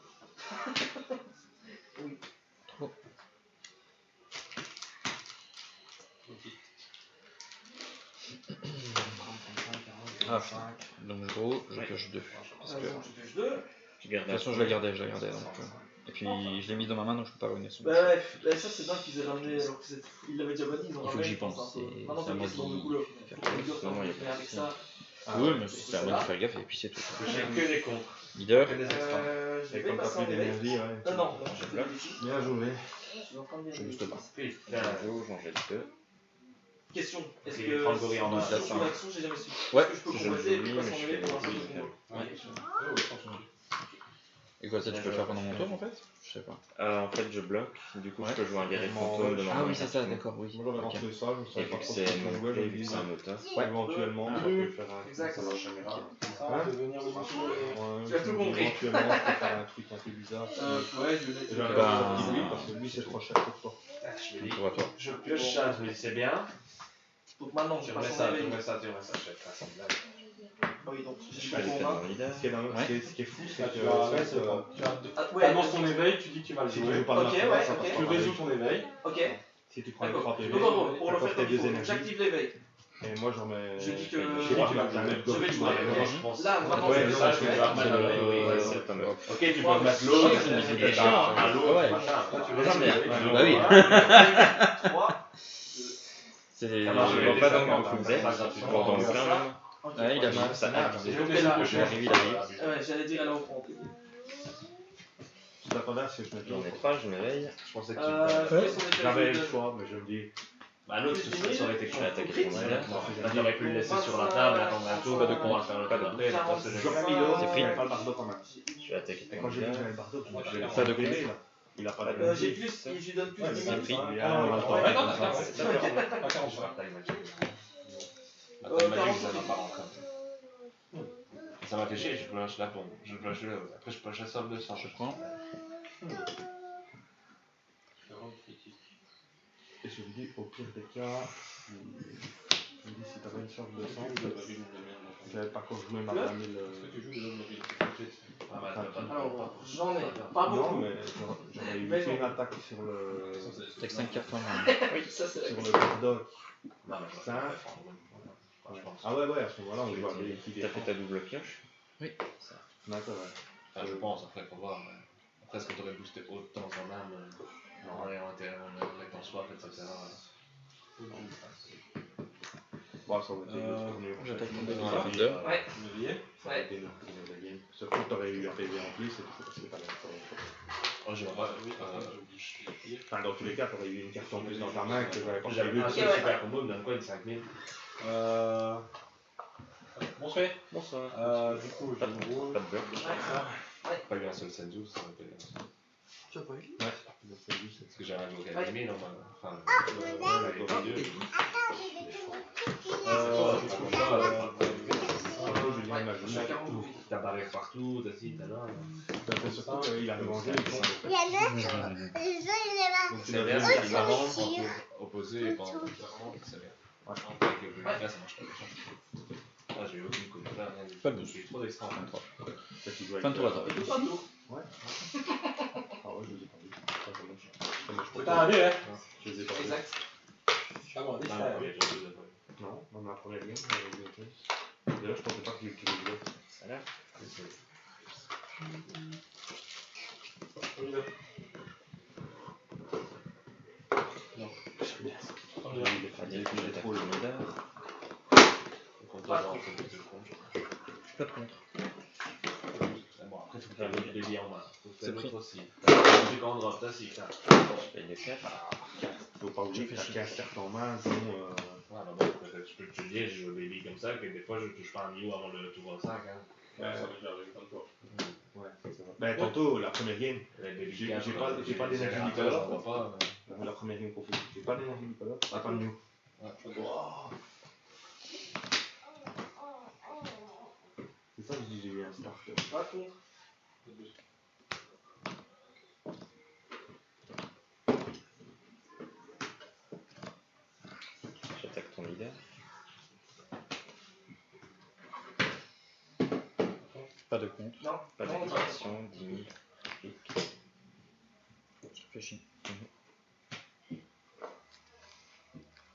Oui. Trop. Ah, donc gros, je pioche 2. Parce que, de Donc, tu touches 2. Tu gardes toute façon, je la gardais. Donc, et puis, je l'ai mis dans ma main, donc je peux pas revenir sur. Bah ouais, bah ça c'est dingue qu'ils aient ramené alors qu'ils l'avaient déjà banni, ils ont Il faut ramené. que j'y je pense, pense, un peu. c'est- Maintenant c'est à t'as moi mis dans d'y deux couleurs. faire Faut que les Non, gars y a fassent pas avec de ça. Oui, mais c'est à moi de faire gaffe, et puis c'est tout. J'ai que des contre. Leader, Je Et vais comme t'as passer en plus éveil. d'énergie, ouais. Non, non, je fais des bêtises. Bien joué. Je suis en train de je dire des booste pas. bêtises. Putain, j'en jette 2. Question, est-ce Il que prend le gorille en sur main. une action j'ai jamais su. Ouais, Est-ce que je peux je composer et joue puis lui, passer mais en je éveil pour fais l'instant oui, je combo. Ouais. Et quoi, ça tu peux faire pendant mon tour en fait? Je sais pas. En fait, je bloque. Du coup, Ouais. je peux jouer un guerrier Vraiment, fantôme de ouais. Ah ma oui, c'est ça, d'accord, oui. Moi j'avais Ok. lancé ça, je Et savais vu pas que trop c'est ce que non je voulais, play, je vu me que dis, c'est un auto. éventuellement, ça peut faire un Exact. Ça marche jamais grave. Hein, devenir le marché. Tu as tout compris. Éventuellement, je peux faire un truc un peu bizarre. Ouais, je vais J'arrive Bah, à faire lui parce que lui c'est trop cher pour toi. Je me Un dis, tour à toi. je pioche ça, je me dis c'est bien. Donc maintenant je Tu remets passe en ça, tu éveil. remets ça, tu remets ça, je fais pas semblant. Ah oui, donc Je j'ai fais pas le combat. fait dans leader. Ce qui est, Ouais. ce qui est fou, c'est Ah, que tu vas en fait, mettre, Ah ouais, annonce ton éveil, tu dis que tu vas le Si jouer. tu joues pas Ok, ouais, ok. Tu résous ton éveil. ok, Si tu prends les d'accord. 3 PV, Donc en gros, pour le faire tes comme il deux faut, donc énergies. j'active l'éveil. Et moi j'en mets. Je dis que- Je dis que tu vas le jamais. Je vais le jouer, Ouais, ok. moi, je pense. Là, vraiment, Ouais, je vais mais le ça, jouer. je vais mettre Ouais, c'est pas mal. Ok, tu Moi, peux mettre je l'autre, sais que c'est c'est déjà chiant. à l'autre, Ouais. machin. Toi, tu Ouais, résous mais- l'éveil. Bah oui. 3. C'est. Ça marche, Je je vois vais pas les dans faire le quand coup même. de Ça, ça, tu Bon, dans le vois. plein, même. Ouais, il arrive. Ça arrive. Je Donc fais là. il arrive, il arrive. Ouais, j'allais dire aller au front. Je t'attendais à ce que je mette J'en ai l'autre. 3, je m'éveille. Je pensais que Je fais son éveil. J'avais le choix, mais je me dis. Bah l'autre, ça aurait été Je con. vais attaquer ton leader. Là, t'aurais pu le laisser sur la table, attendre un tour, de pouvoir le faire le pas d'après. J'aurais mis l'autre, C'est pris. il a pas le bardo quand même. Je vais attaquer Et ton quand j'ai vu que leader. j'avais le bardo, je me suis dit, Pas de PV, coup. là. Il a pas la J'ai plus, je lui donne plus Ouais, de mais minutes. pris. Il a un temps. Ouais, Ouais, non, non, d'accord. Pas 40 fois. Ça m'a fait chier, je bloche la bombe, je bloche le haut, après je bloche la somme de sang. Je prends. Et je me dis, au pire des cas, je me dis, si t'avais une sorte de sang, j'avais pas encore joué ma 20 000. Alors, j'en ai pas Non, beaucoup. mais j'aurais eu Mais fait une non. attaque sur le. Avec 5 cartes en main. Oui, ça c'est Sur la le bardo. Non, mais je Ça. je pense. Ah ouais, à ce moment-là, on va aller qui T'as fait ta double pioche. D'accord, ouais. Enfin, je pense, après faut voir. Après, est-ce que t'aurais boosté autant en âme en étant swap, etc. Bon, ça aurait été une autre tournure. J'attaque mon Voilà. deuxième leader. Ouais. Ça aurait été une autre tournure de game. Sauf que t'aurais eu un PV en plus et tout, parce que t'avais encore. Oh, j'ai pas. Enfin, dans tous les cas, t'aurais eu une carte en plus dans ta main que j'avais pas J'avais vu prévu. un super combo, il me donne quoi, une 5000? Bonsoir. Bonsoir. Du coup, Pas je de roule. pas de bloc. Pas eu un seul Senju, ça aurait été bien. Tu as pas eu? Parce que j'avais un Moka Anime normalement. Enfin, t'as barré partout, t'as ci, t'as là. T'as fait surtout qu'il a mangé les cons. Il y a deux. Donc tu C'est l'as bien, bien c'est dit que avant, aussi. opposé et pendant c'est bien. Avec le Blue Class, ça marche pas bien. Ah, j'ai eu aucune coupe, rien du tout. Pas de J'ai eu trop d'extra en fait. Toi, tu joues avec Fin de tour à toi. Et tout un tour. Ouais. Ah ouais, je les ai pas vus. Ça marche. Ça marche C'est pas. un dé, hein. Je les ai pas vus. Exact. Ah bon, un dé, Non, c'est un non, dé. j'ai deux fois. Non, dans ma première game, j'avais vu autre chose. D'ailleurs, je pensais pas qu'il les jouait. Ça a l'air. On y va. Non. On y va. Il est fatigué, il est trop le le leader. Contre toi, genre, c'est plus de contre. Pas de contre. Bon, après, faut faire le délire en main. Faut C'est faire pris. l'autre aussi. T'as quand on drop, t'as si, t'as. Je paye les 4. Faut pas oublier que t'as 15 cartes en main, sinon. Ouais, bah bon, peut-être je peux te dire, je joue baby comme ça, que des fois je touche pas un Mew avant le tour 5. Hein. Ouais, ça va déjà arriver comme toi. Ouais, c'est vrai. Ben, tantôt, la première game, Les baby J'ai- cards, j'ai pas- j'ai pas d'énergie générateurs, Nicolas. j'en vois pas. la première game qu'on fait, j'ai pas d'énergie Nicolas, ah, pas de Mew. C'est ça que je dis, j'ai eu un start. Pas contre. J'attaque ton leader. Pas de contre. Non. Pas Non, d'activation, 10 000. Clic. Je réfléchis.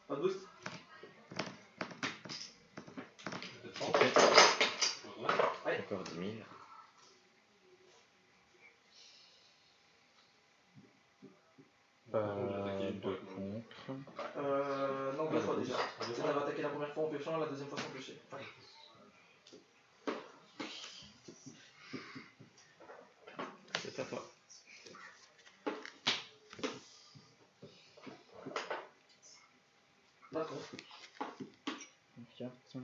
Pas de boost. Encore 10 000. Pas de contre. Non, deux fois déjà. Tu avais attaqué la première fois en piochant, la deuxième fois sans piocher. C'est à toi. Pas contre. Une carte.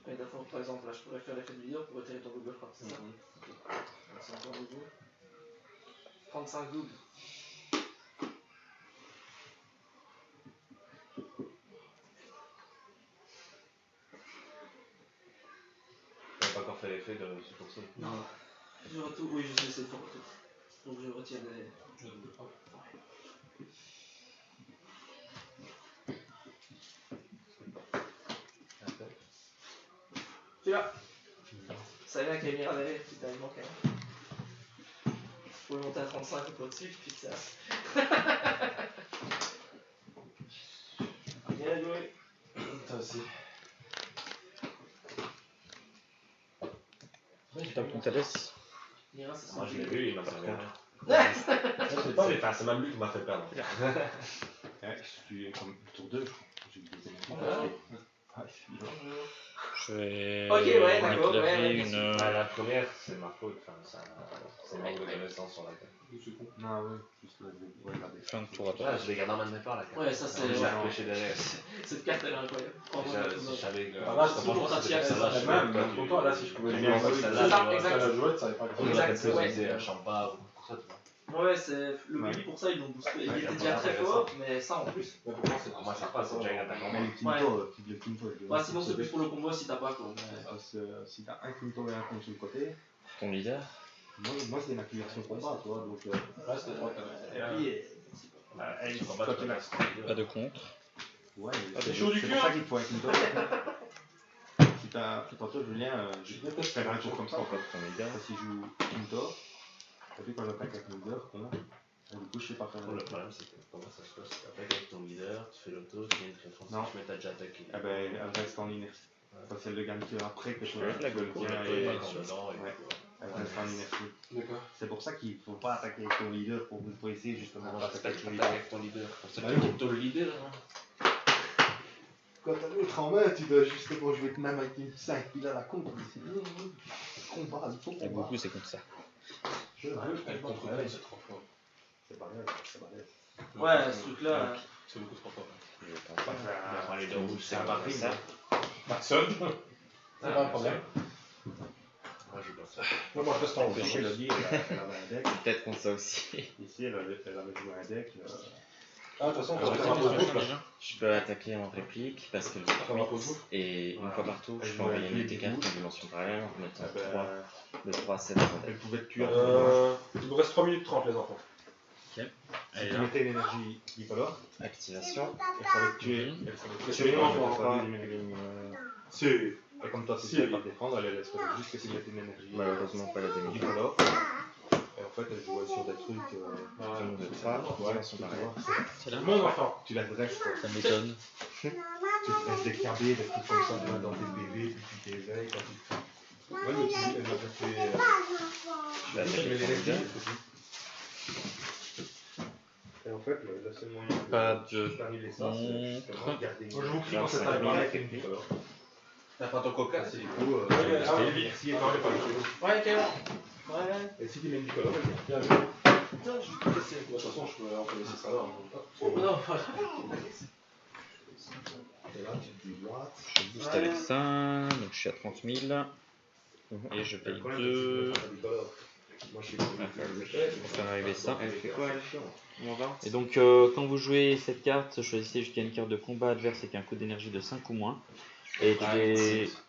Et d'accord, par exemple, là, je pourrais faire l'effet de leader pour retirer ton double frappe, c'est ça? C'est encore double. 35 doubles. T'as pas encore fait l'effet de ce tour-ci. Non. Je retourne, oui, je sais, c'est pour retour. Donc je retire des. Tu là. Ça vient qu'il y a Mira derrière, putain, il manque un. Faut monter à 35 ou au-dessus, putain. Bien joué. Toi aussi. T'as ton Thalès. Mira, c'est Moi son je l'ai vu, il m'a servi à rien. C'est même lui qui m'a fait perdre. Ouais, je suis comme tour 2, je crois. J'ai eu des énergies. Ouais. Ah, je suis là. Je vais Ok, ouais, d'accord, éclairer ouais, bien sûr. Ah, la première, c'est ma faute. Enfin, c'est manque de connaissance sur la carte. Non, ouais, juste là, je vais regarder. fin de tour à toi. Ah, je l'ai gardé en main de départ la carte. Ouais, ça, c'est- J'ai repêché derrière. Cette carte, elle est incroyable. Si j'avais que. Ah, là, c'est Surtout pour ta tiers, celle-là, je Même, sais pas, pour toi, là, si je pouvais bien jouer jouer, celle-là, c'est ça, tu vois, exact. la jouette, ça n'avait pas On été. aurait Exact, peut-être ouais. utilisé Champa ou pour ça, tu vois. Ouais, c'est le Ouais. Willy pour ça, ils l'ont boosté. Il Ouais, était c'est déjà très intéressant. fort, mais ça en plus. Mais pour moi, c'est Moi, c'est pas, c'est déjà une attaque en Mais main. le Kinto, le Kinto, je Ouais, sinon c'est plus pour le combo si t'as pas quoi. Mais... Parce que si t'as un Kinto et un Kon sur le côté, Ton leader. moi c'est une activation combat, tu vois, donc. Là, c'était trois canons. Et puis, Bah, elle, il combat, tu peux Pas de contre. Ouais, t'es chaud du c'est cul, pour ça hein. qu'il te faut un Kinto. Si t'as tantôt Julien, je vais faire un tour comme ça en fait. Ton leader. Parce qu'il joue Kinto, t'as vu quand j'attaque avec mon leader, con, et du coup je sais pas faire Le problème, c'est que comment ça se passe? Tu attaques avec ton leader, tu fais l'auto, tu gagnes une Non. tu mets ta déjà attaqué. Eh ben, elle reste en ligne. Parce qu'elle le gagne que après que je Ouais, la le Goku, tiens Tu et. pas dedans et Ouais. avec le frein d'énergie. D'accord. C'est pour ça qu'il faut pas attaquer avec ton leader, faut essayer justement d'attaquer avec ton leader. avec ton leader. C'est pas lui qui est le leader. Hein. Quand t'as l'autre en main, tu dois justement jouer même avec une 5 piles à la con. Combat, il faut Et combat. beaucoup, c'est comme ça. Je veux Elle combat. contre elle, c'est trop fort. C'est balèze, c'est balèze. Ouais, ce truc-là. C'est beaucoup trop fort. Je pense pas. Il prend les deux rouges, c'est un un baril, ça. Personne. C'est pas un problème. Moi, je pense ça. Moi, je reste en haut. Ici, elle a dit, elle avait un deck. Peut-être contre ça aussi. Ici, elle avait joué un deck. Ah, de toute façon, on Alors, va faire un pause bouffe là. Je peux attaquer en réplique parce que Ça va, pause bouffe. et une Voilà. fois par tour, je Elle peux joue envoyer avec une les des cartes bouts. en dimension parallèle en mettant Ah ben, 3 de 3 à 7 dans mon Elle deck. pouvait te tuer à tout moment. Il vous reste 3 minutes 30, les enfants. Si tu mettais l'énergie bicolore, Activation. elle savait te tuer. Mhm. Elle savait te Mais tuer. c'est vraiment Elle fort, savait hein. éliminer. Si. Et comme toi, tu Si. sais pas te défendre, elle laisse juste que tu mettes une énergie Malheureusement, pas la demi. bicolore. Et en fait, elle jouait sur des trucs. Comme de 3, Ouais, dimension tu parallèle. vois, C'est là. Mon enfant. tu la dresses, quoi. Ça m'étonne. Tu dresses des KB, des trucs comme ça, tu vois, dans tes PV, puis tu t'éveilles quand tu. Ouais, mais elle m'a déjà fait. Je la Tu fais mets avec l'énergie. mon deck. Et en fait, le seul moyen Pas de d'arriver ça, c'est justement de garder une. Moi, je vous crie Là, quand c'est ça pas va le bien mal. avec les prix. T'as pas ton coca, c'est Du coup, Ah oui, merci, merci, non, elle est pas là. Ouais, carrément. Ouais. Et si tu mets une bicolore, Bien vu. Putain, je vais te casser. De toute façon, on peut laisser ça là. Oh non, voilà. et là, tu te dis, what? Je booste avec ça, donc je suis à 30 000. Et je Le paye problème, 2 c'est que tu mets pas la bicolore. Moi, je suis pour faire arriver ça. Elle fait quoi, elle? Mon 20. Et donc, quand vous jouez cette carte, choisissez jusqu'à une carte de combat adverse avec un coût d'énergie de 5 ou moins. Et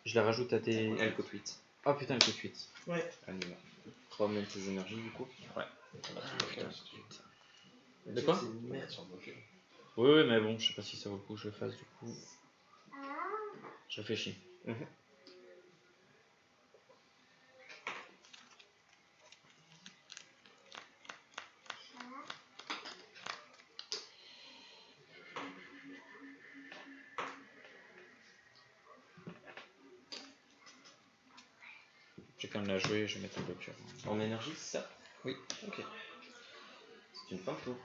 je la rajoute à tes. Elle coûte 8. Ah putain, elle coûte 8. Ouais. Anima. 3 mêmes touches d'énergie du coup. Ouais. De De quoi C'est une merde sur le jeu. Oui, mais bon, je sais pas si ça vaut le coup que je le fasse du coup. Je réfléchis. J'ai quand même la jouer, je vais mettre un bloqueur. En énergie, c'est ça? Oui. Ok. C'est une fin de tour.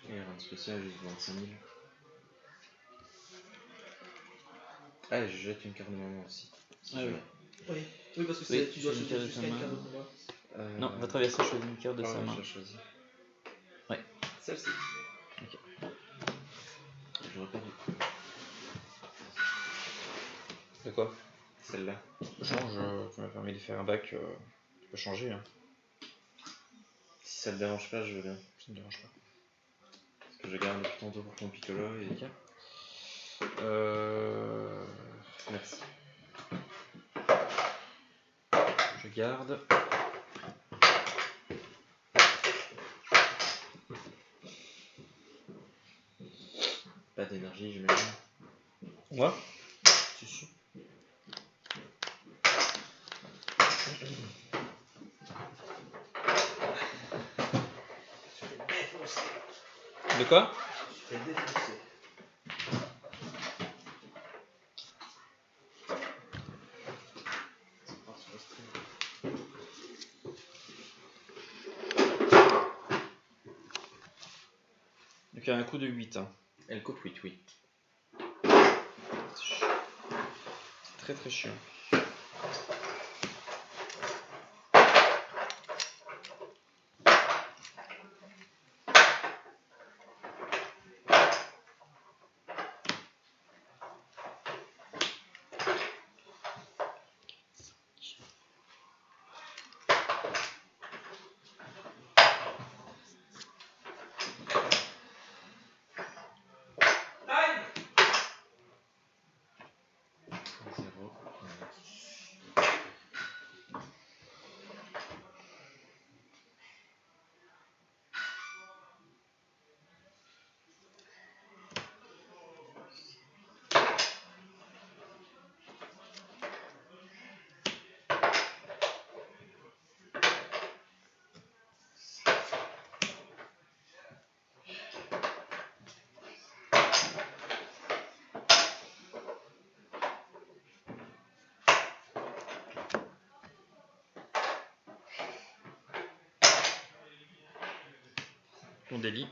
Et un spécial, juste 25 000. Ah, je jette une carte de maman aussi. Si Ah jamais. Oui. Oui, parce que Oui, tu dois c'est une choisir carte de jusqu'à sa une main. carte de combat. Non, votre adversaire choisit une carte de Ah sa ouais, main. j'ai choisi. Ouais. Celle-ci. Ok. Je repère du coup. De quoi? Celle-là. Change, tu m'as permis de faire un bac, tu peux changer, hein. Si ça te dérange pas, je veux bien. Ça me dérange pas. Parce que je garde depuis tantôt pour ton piccolo et. Ok. Merci. Je garde. Pas d'énergie, j'imagine. Moi? Si, si. De quoi? Je fais défoncer. Donc il y a un coup de 8. Hein. Elle coûte 8, oui. C'est très très chiant. Ton délit.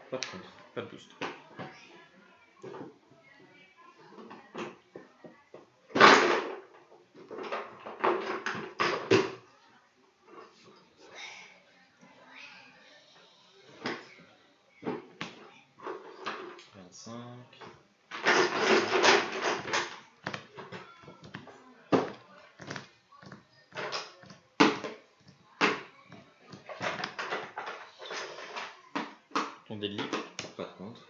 Pas de contre. Pas de boost. Ton délit. Pas de contre.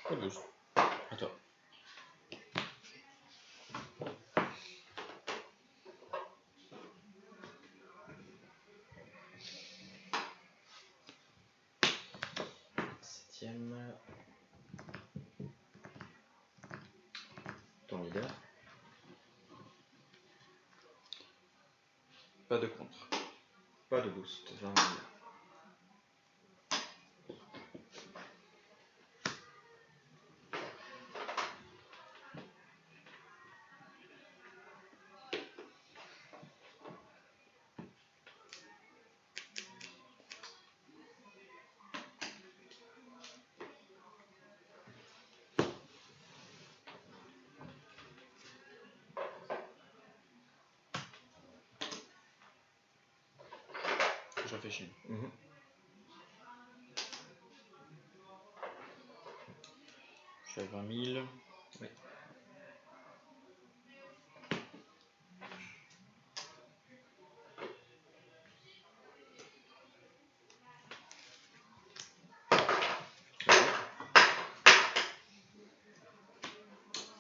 Pas de boost. À toi. Septième. Ton leader. Pas de contre. Pas de boost. 20 leader. Je réfléchis. Mhm. Je suis à 20 000. Oui.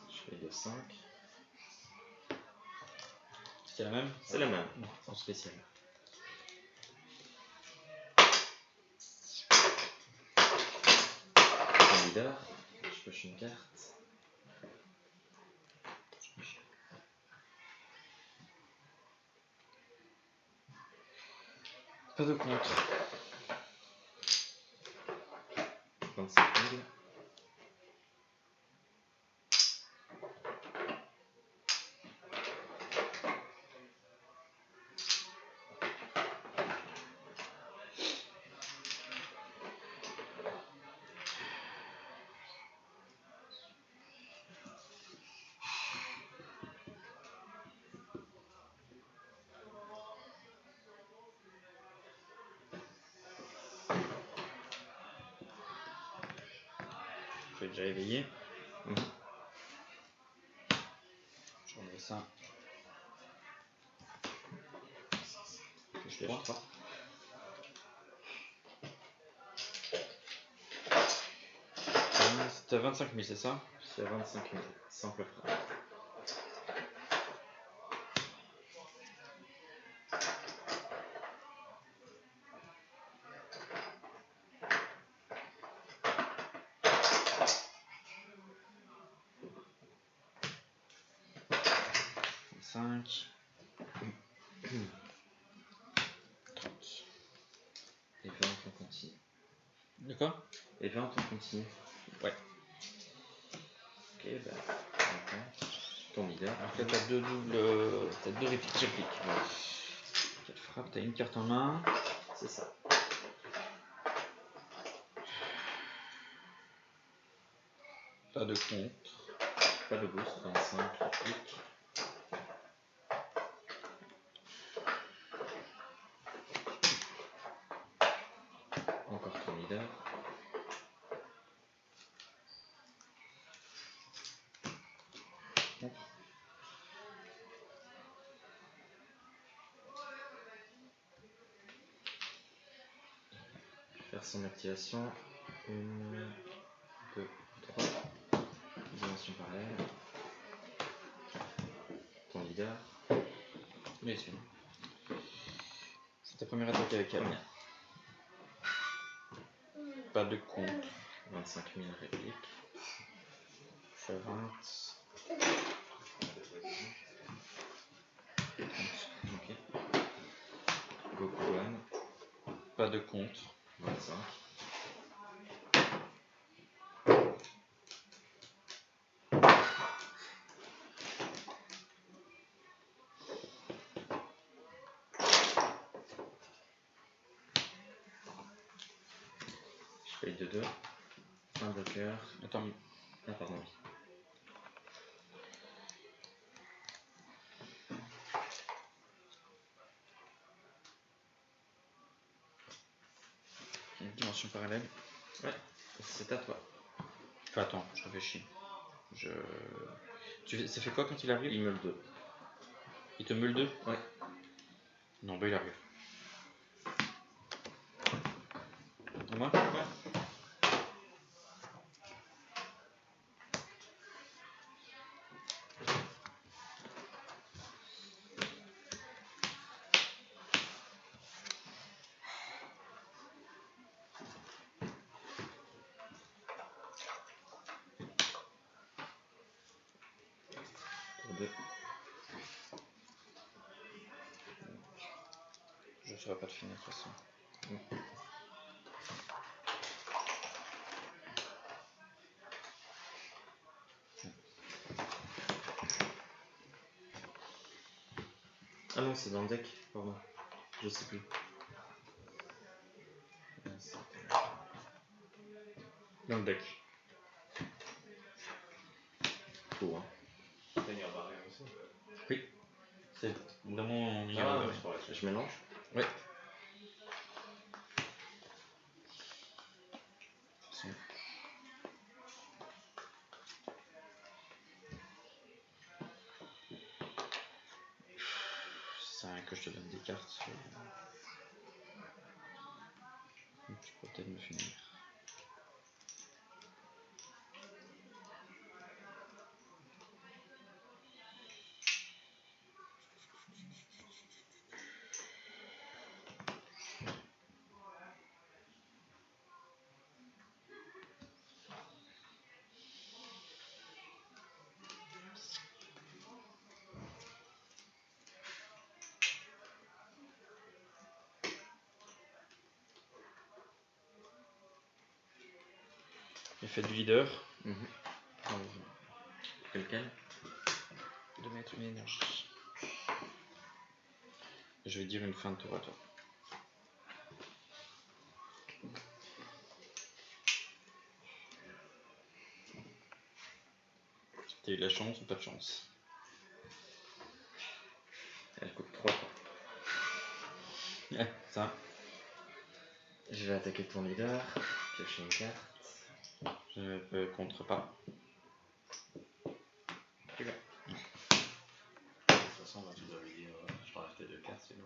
Je fais de 5. C'est la même. C'est la même. En spécial. Ton leader. Je pioche une carte. Pas de contre. 25 000. Je vais déjà éveiller. Mhm. Je remets ça. Je pioche 3. C'était à 25 000, c'est ça? C'est à 25 000. Simple frappe. Cinq. 30. Et 20 on continue. De quoi? Et 20 on continue. Ouais. Ok, bah. Maintenant, ton leader. Alors là, t'as deux doubles. T'as deux répliques. Voilà. 4 frappes, t'as une carte en main. C'est ça. Pas de contre. Pas de boost. 25 répliques. Encore ton leader. Faire son activation. 1, 2, 3. Dimension parallèle. Ton leader. Oui, c'est bon. C'est ta première attaque avec elle. Première. Pas de contre. 25 000 répliques. Je suis à 20. Ok. Goku One. Pas de contre. 25. Feuille de 2. Un bloqueur. Attends, Ah, pardon. une dimension parallèle. C'est à toi. Enfin, attends, je réfléchis. Ça fait quoi quand il arrive? Il meule 2. Il te meule 2? Ouais. Non, bah il arrive. Et moi? Ouais. Tour 2. Je ne saurais pas te finir de toute façon. Ah non, c'est dans le deck, pardon. Je sais plus. Dans le deck. Cool, hein. Seigneur barrière aussi. Oui. C'est dans mon Ah, numéro. c'est pour la suite. Je mélange. Oui. C'est rien que je te donne des cartes. Tu peux peut-être me finir. Effet du leader. Lequel? De mettre une énergie. Je vais dire une fin de tour à toi. T'as eu de la chance ou pas de chance? Elle coûte 3 points. Ouais, ça. Je vais attaquer ton leader. Piocher une carte. Je ne contre pas. De toute façon, là, tu dois lui dire je t'enlève tes 2 cartes, sinon.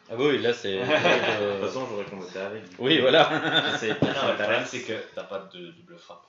Ah bah oui, là c'est. De toute façon, j'aurais combattu avec. Oui, voilà. J'essaie de Non, le faire problème, ta c'est que t'as pas de double frappe.